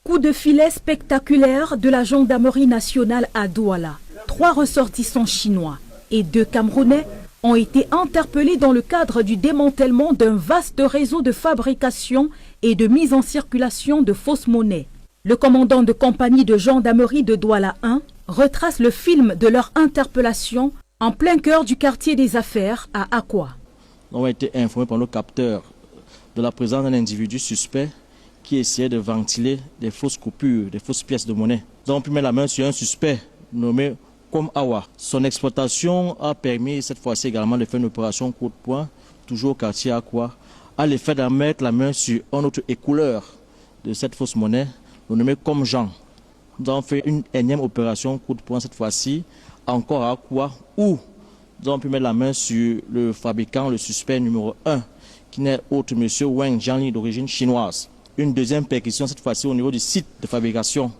Coup de filet spectaculaire de la gendarmerie nationale à Douala. 3 ressortissants chinois et 2 Camerounais ont été interpellés dans le cadre du démantèlement d'un vaste réseau de fabrication et de mise en circulation de fausses monnaies. Le commandant de compagnie de gendarmerie de Douala 1 retrace le film de leur interpellation en plein cœur du quartier des affaires à Akwa. Nous avons été informés par nos capteurs de la présence d'un individu suspect qui essayait de ventiler des fausses coupures, des fausses pièces de monnaie. Nous avons pu mettre la main sur un suspect nommé Kom Awa. Son exploitation a permis cette fois-ci également de faire une opération coup de poing, toujours au quartier Akwa, à l'effet de mettre la main sur un autre écouleur de cette fausse monnaie, nommé Kom Jean. Nous avons fait une énième opération coup de poing cette fois-ci, encore à Akwa, où nous avons pu mettre la main sur le fabricant, le suspect numéro 1, qui n'est autre monsieur Wang Jianli d'origine chinoise. Une deuxième perquisition cette fois-ci au niveau du site de fabrication.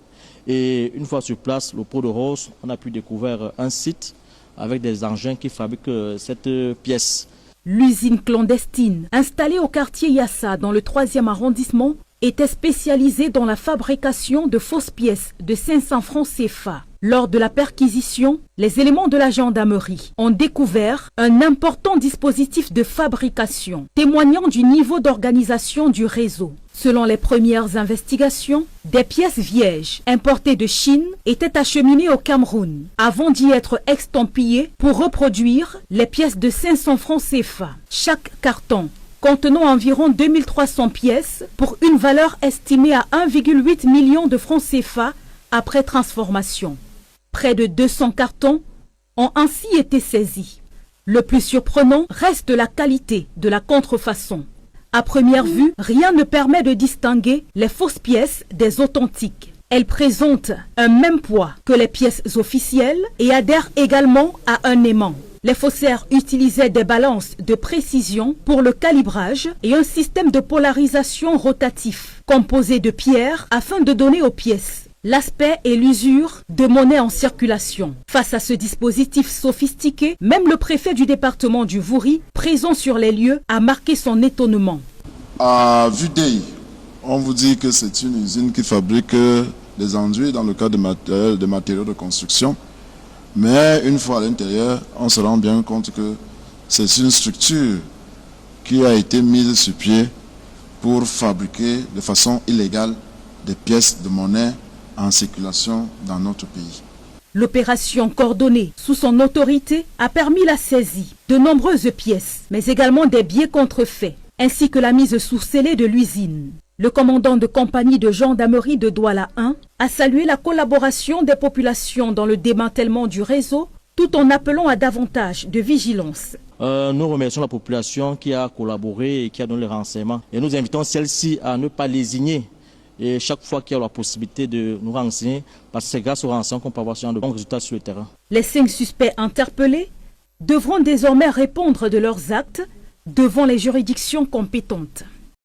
Et une fois sur place, le pot de rose, on a pu découvrir un site avec des engins qui fabriquent cette pièce. L'usine clandestine, installée au quartier Yassa dans le 3e arrondissement, était spécialisée dans la fabrication de fausses pièces de 500 francs CFA. Lors de la perquisition, les éléments de la gendarmerie ont découvert un important dispositif de fabrication, témoignant du niveau d'organisation du réseau. Selon les premières investigations, des pièces vierges importées de Chine étaient acheminées au Cameroun avant d'y être extampillées pour reproduire les pièces de 500 francs CFA. Chaque carton contenant environ 2300 pièces pour une valeur estimée à 1,8 million de francs CFA après transformation. Près de 200 cartons ont ainsi été saisis. Le plus surprenant reste la qualité de la contrefaçon. À première vue, rien ne permet de distinguer les fausses pièces des authentiques. Elles présentent un même poids que les pièces officielles et adhèrent également à un aimant. Les faussaires utilisaient des balances de précision pour le calibrage et un système de polarisation rotatif composé de pierres afin de donner aux pièces l'aspect et l'usure de monnaie en circulation. Face à ce dispositif sophistiqué, même le préfet du département du Vouri, présent sur les lieux, a marqué son étonnement. À vue d'œil, on vous dit que c'est une usine qui fabrique des enduits dans le cas de matériaux de construction. Mais une fois à l'intérieur, on se rend bien compte que c'est une structure qui a été mise sur pied pour fabriquer de façon illégale des pièces de monnaie en circulation dans notre pays. L'opération coordonnée sous son autorité a permis la saisie de nombreuses pièces, mais également des billets contrefaits, ainsi que la mise sous scellé de l'usine. Le commandant de compagnie de gendarmerie de Douala 1 a salué la collaboration des populations dans le démantèlement du réseau, tout en appelant à davantage de vigilance. Nous remercions la population qui a collaboré et qui a donné les renseignements. Et nous invitons celle-ci à ne pas lésigner. Et chaque fois qu'il y a la possibilité de nous renseigner, parce que c'est grâce aux renseignements qu'on peut avoir de bons résultats sur le terrain. Les 5 suspects interpellés devront désormais répondre de leurs actes devant les juridictions compétentes.